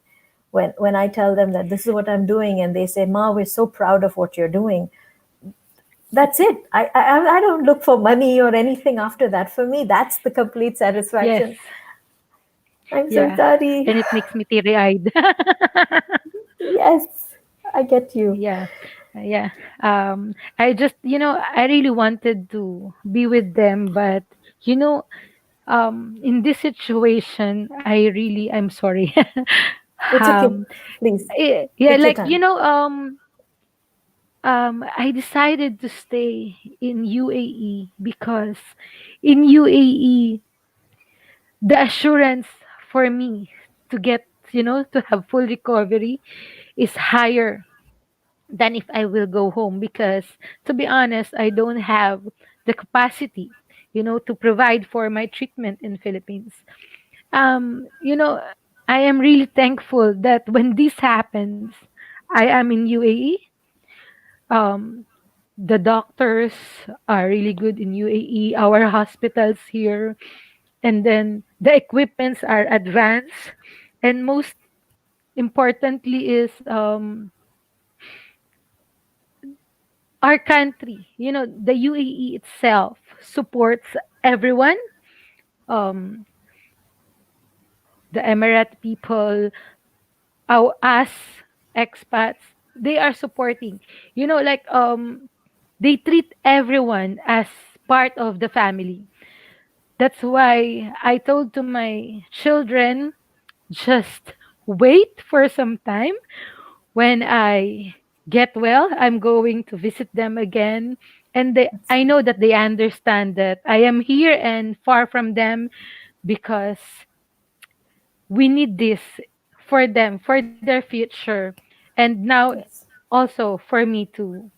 when I tell them that this is what I'm doing, and they say, "Ma, we're so proud of what you're doing," that's it. I don't look for money or anything after that. For me, that's the complete Yes. satisfaction. I'm so Yeah. sorry. And it makes me teary eyed. Yes, I get you. Yeah. Yeah. I just, I really wanted to be with them, but you know, in this situation, I'm sorry. It's okay. um, Please yeah, take your like, time. I decided to stay in UAE because in UAE, the assurance for me to get, to have full recovery is higher than if I will go home, because to be honest, I don't have the capacity, to provide for my treatment in Philippines. Um, you know, I am really thankful that when this happens, I am in UAE. Um, the doctors are really good in UAE, our hospitals here, and then the equipments are advanced, and most importantly is our country, the UAE itself supports everyone. um the Emirate people, us expats, they are supporting, like they treat everyone as part of the family. That's why I told to my children, just wait for some time. When I get well, I'm going to visit them again. And I know that they understand that I am here and far from them, because we need this for them, for their future. And now Yes, also for me to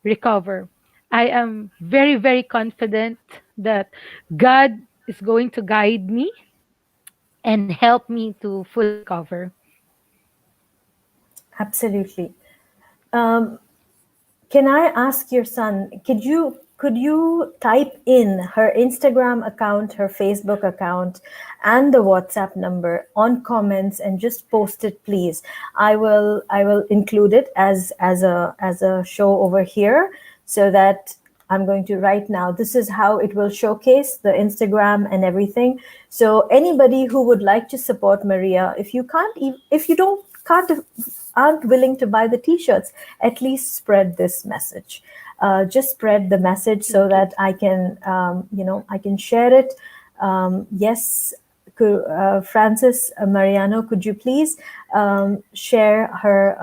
recover. I am very, very confident that God is going to guide me and help me to fully recover. absolutely. Um, Can I ask your son, could you type in her Instagram account, her Facebook account, and the WhatsApp number on comments and just post it, please? I will include it as a show over here, so that I'm going to right now. This is how it will showcase the Instagram and everything. So anybody who would like to support Maria, if you can't aren't willing to buy the t-shirts, at least spread this message. Just spread the message so Thank you. that I can, I can share it. Yes, Francis Mariano, could you please share her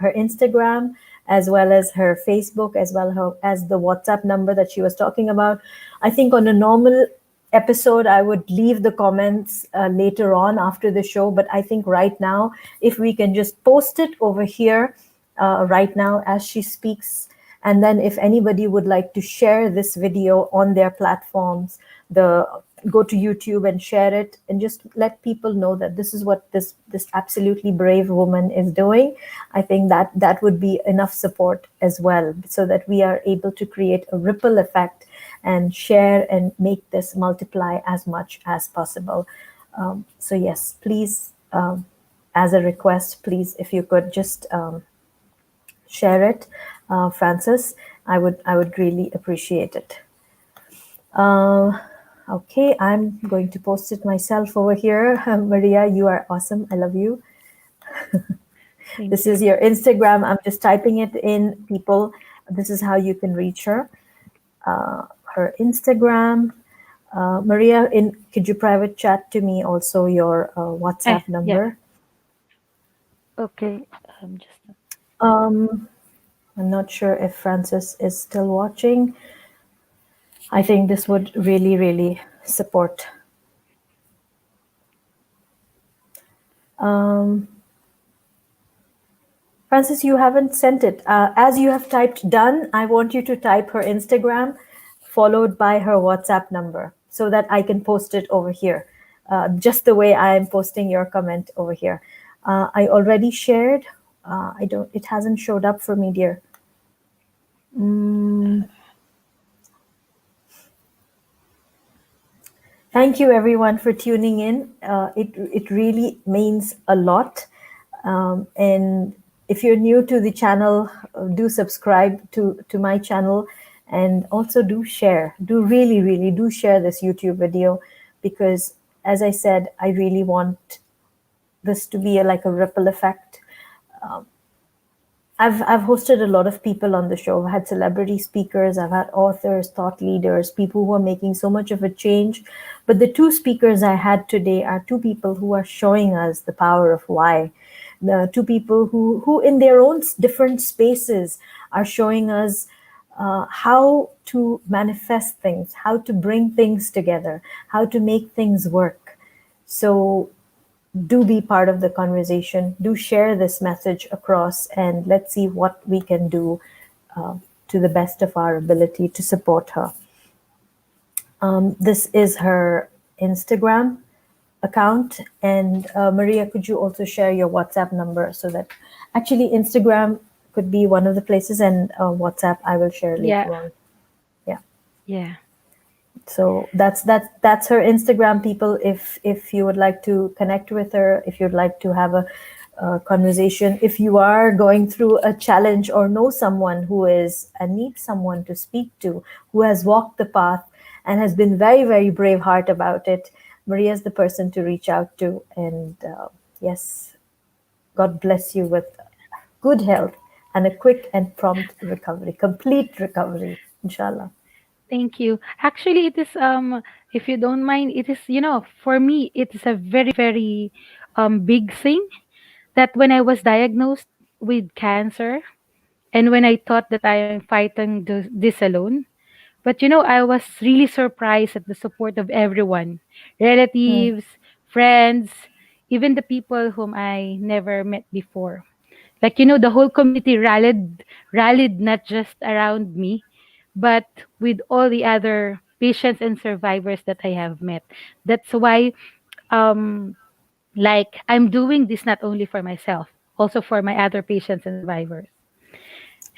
Instagram as well as her Facebook, as well as the WhatsApp number that she was talking about. I think on a normal episode, I would leave the comments later on after the show, but I think right now, if we can just post it over here right now as she speaks, and then if anybody would like to share this video on their platforms, the go to YouTube and share it and just let people know that this is what this absolutely brave woman is doing. I think that that would be enough support as well, so that we are able to create a ripple effect and share and make this multiply as much as possible. So yes, please, as a request, please, if you could just share it, Francis, I would really appreciate it. Okay, I'm going to post it myself over here. Maria, you are awesome. I love you. Thank This you. is your Instagram. I'm just typing it in, people. This is how you can reach her. Her Instagram. Maria, could you private chat to me also your WhatsApp Yeah. number? Okay. Just I'm not sure if Francis is still watching. I think this would really, really support. Francis, you haven't sent it. As you have typed done, I want you to type her Instagram followed by her WhatsApp number so that I can post it over here, just the way I am posting your comment over here. I already shared. It hasn't showed up for me, dear. Thank you, everyone, for tuning in. It really means a lot. And if you're new to the channel, do subscribe to my channel, and also do share. Do really, really do share this YouTube video, because, as I said, I really want this to be like a ripple effect. I've hosted a lot of people on the show. I've had celebrity speakers, I've had authors, thought leaders, people who are making so much of a change. But the two speakers I had today are two people who are showing us the power of why. The two people who in their own different spaces are showing us how to manifest things, how to bring things together, how to make things work. So do be part of the conversation, do share this message across, and let's see what we can do to the best of our ability to support her. This is her Instagram account. And Maria, could you also share your WhatsApp number, so that actually Instagram could be one of the places, and WhatsApp I will share yeah. later on. Yeah. Yeah. So that's her Instagram, people. If you would like to connect with her, if you'd like to have a conversation, if you are going through a challenge or know someone who is and needs someone to speak to, who has walked the path and has been very, very brave heart about it, Maria is the person to reach out to. And yes, God bless you with good health and a quick and prompt recovery, complete recovery, inshallah. Thank you. Actually, it is if you don't mind, it is, for me it is a very big thing that when I was diagnosed with cancer, and when I thought that I am fighting this alone. But I was really surprised at the support of everyone, Hmm. relatives, friends, even the people whom I never met before. Like, the whole community rallied not just around me, but with all the other patients and survivors that I have met. That's why, um, like, I'm doing this not only for myself, also for my other patients and survivors.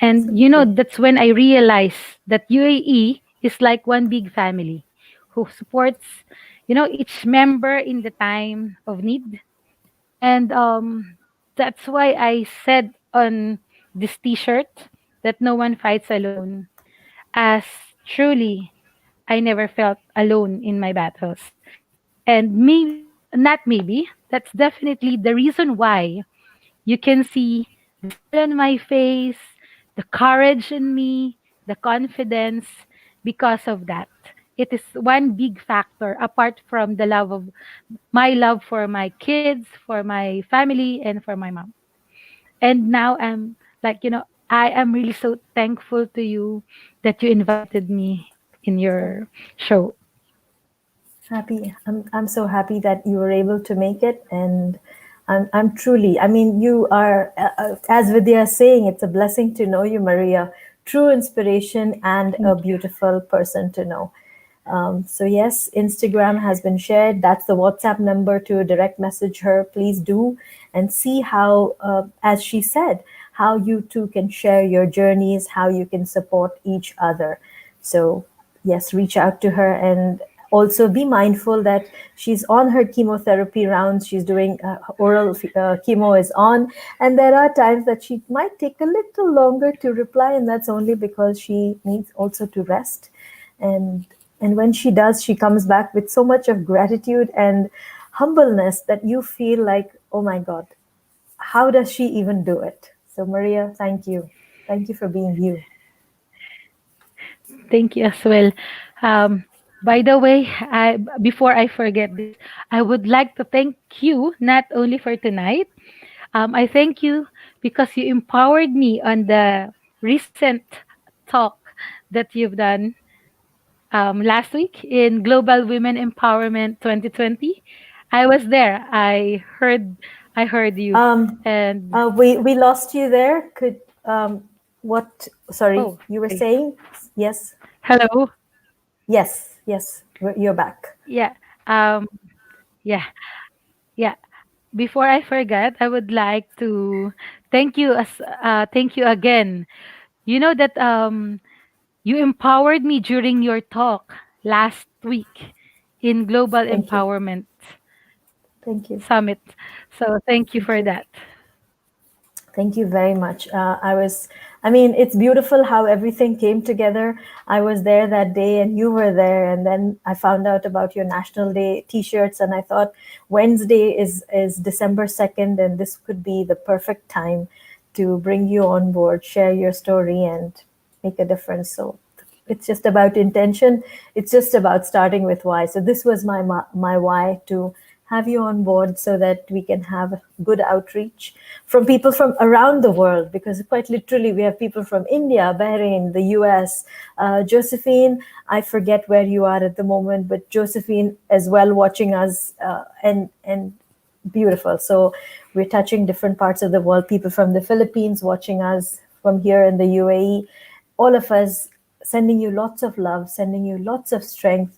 And Absolutely. that's when I realized that UAE is like one big family who supports, each member in the time of need. And that's why I said on this t-shirt that no one fights alone, as truly I never felt alone in my battles. And maybe, not maybe, that's definitely the reason why You can see the smile on my face, the courage in me, the confidence because of that. It is one big factor apart from the love of my love for my kids, for my family, and for my mom. And now I'm like, I am really so thankful to you that you invited me in your show. Happy. I'm so happy that you were able to make it, and I'm truly. I mean, you are, as Vidya is saying, it's a blessing to know you, Maria. True inspiration and a Thank you. beautiful person to know. So yes, Instagram has been shared. That's the WhatsApp number to direct message her. Please do, and see how, as she said, how you two can share your journeys, how you can support each other. So yes, reach out to her, and also be mindful that she's on her chemotherapy rounds. She's doing oral chemo is on, and there are times that she might take a little longer to reply, and that's only because she needs also to rest. And and when she does, she comes back with so much of gratitude and humbleness that you feel like, oh my god, how does she even do it? So Maria, thank you for being you. Thank you as well. Um, by the way, before I forget this, I would like to thank you not only for tonight. I thank you because you empowered me on the recent talk that you've done last week in Global Women Empowerment 2020. I was there. I heard you, um and we lost you there. Could what, sorry, oh, you were okay. saying? Yes. Hello. Yes, you're back. Yeah. Um. Yeah. Yeah. Before I forget, I would like to thank you again. You know that you empowered me during your talk last week in Global Thank you. Empowerment Thank you. Summit. So thank you Thank for you. that. Thank you very much. I mean, it's beautiful how everything came together. I was there that day and you were there. And then I found out about your National Day t-shirts, and I thought Wednesday is December 2nd, and this could be the perfect time to bring you on board, share your story, and make a difference. So it's just about intention. It's just about starting with why. So this was my why, to have you on board so that we can have good outreach from people from around the world, because quite literally we have people from India, Bahrain, the US. Josephine, I forget where you are at the moment, but Josephine as well watching us, and beautiful. So we're touching different parts of the world, people from the Philippines watching us from here in the UAE, all of us sending you lots of love, sending you lots of strength,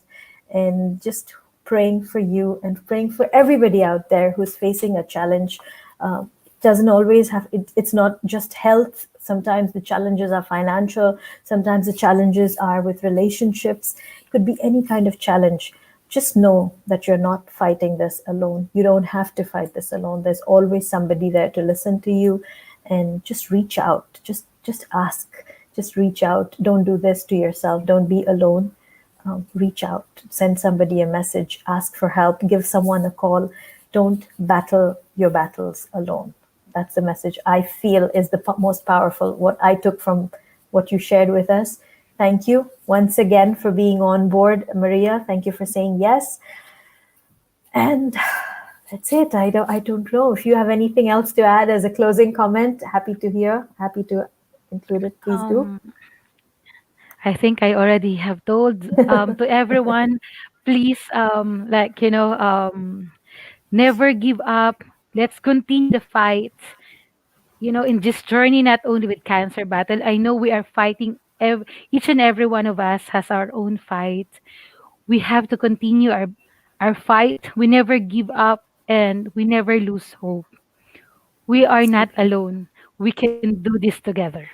and just praying for you and praying for everybody out there who's facing a challenge. It doesn't always have, it's not just health. Sometimes the challenges are financial, sometimes the challenges are with relationships. It could be any kind of challenge. Just know that you're not fighting this alone. You don't have to fight this alone. There's always somebody there to listen to you, and just reach out. Just ask. Just reach out. Don't do this to yourself. Don't be alone. Reach out. Send somebody a message. Ask for help. Give someone a call. Don't battle your battles alone. That's the message I feel is the most powerful. What I took from what you shared with us. Thank you once again for being on board, Maria. Thank you for saying yes. And that's it. I don't know if you have anything else to add as a closing comment. Happy to hear. Happy to include it. Please do. Um, I think I already have told to everyone, please, never give up. Let's continue the fight. In this journey, not only with cancer battle, I know we are fighting. Each and every one of us has our own fight. We have to continue our fight. We never give up and we never lose hope. We are not Absolutely. alone. We can do this together.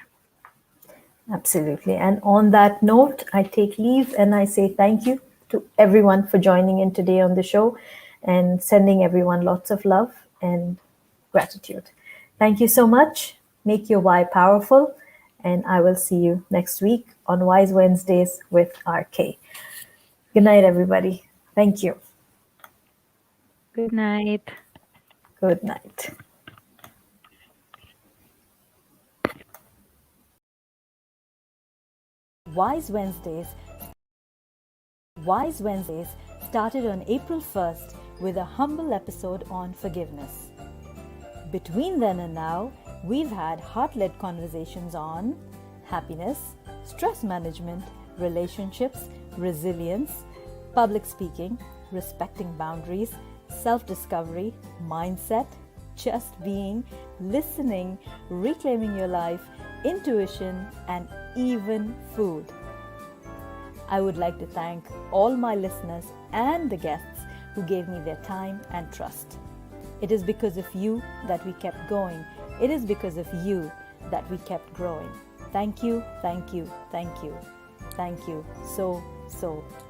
Absolutely. And on that note, I take leave and I say thank you to everyone for joining in today on the show, and sending everyone lots of love and gratitude. Thank you so much. Make your why powerful. And I will see you next week on Wise Wednesdays with RK. Good night, everybody. Thank you. Good night. Good night. Wise Wednesdays Wise Wednesdays started on April 1st with a humble episode on forgiveness. Between then and now, we've had heart-led conversations on happiness, stress management, relationships, resilience, public speaking, respecting boundaries, self-discovery, mindset, just being, listening, reclaiming your life, intuition, and even food. I would like to thank all my listeners and the guests who gave me their time and trust. It is because of you that we kept going. It is because of you that we kept growing. Thank you, thank you, thank you. Thank you so, so much.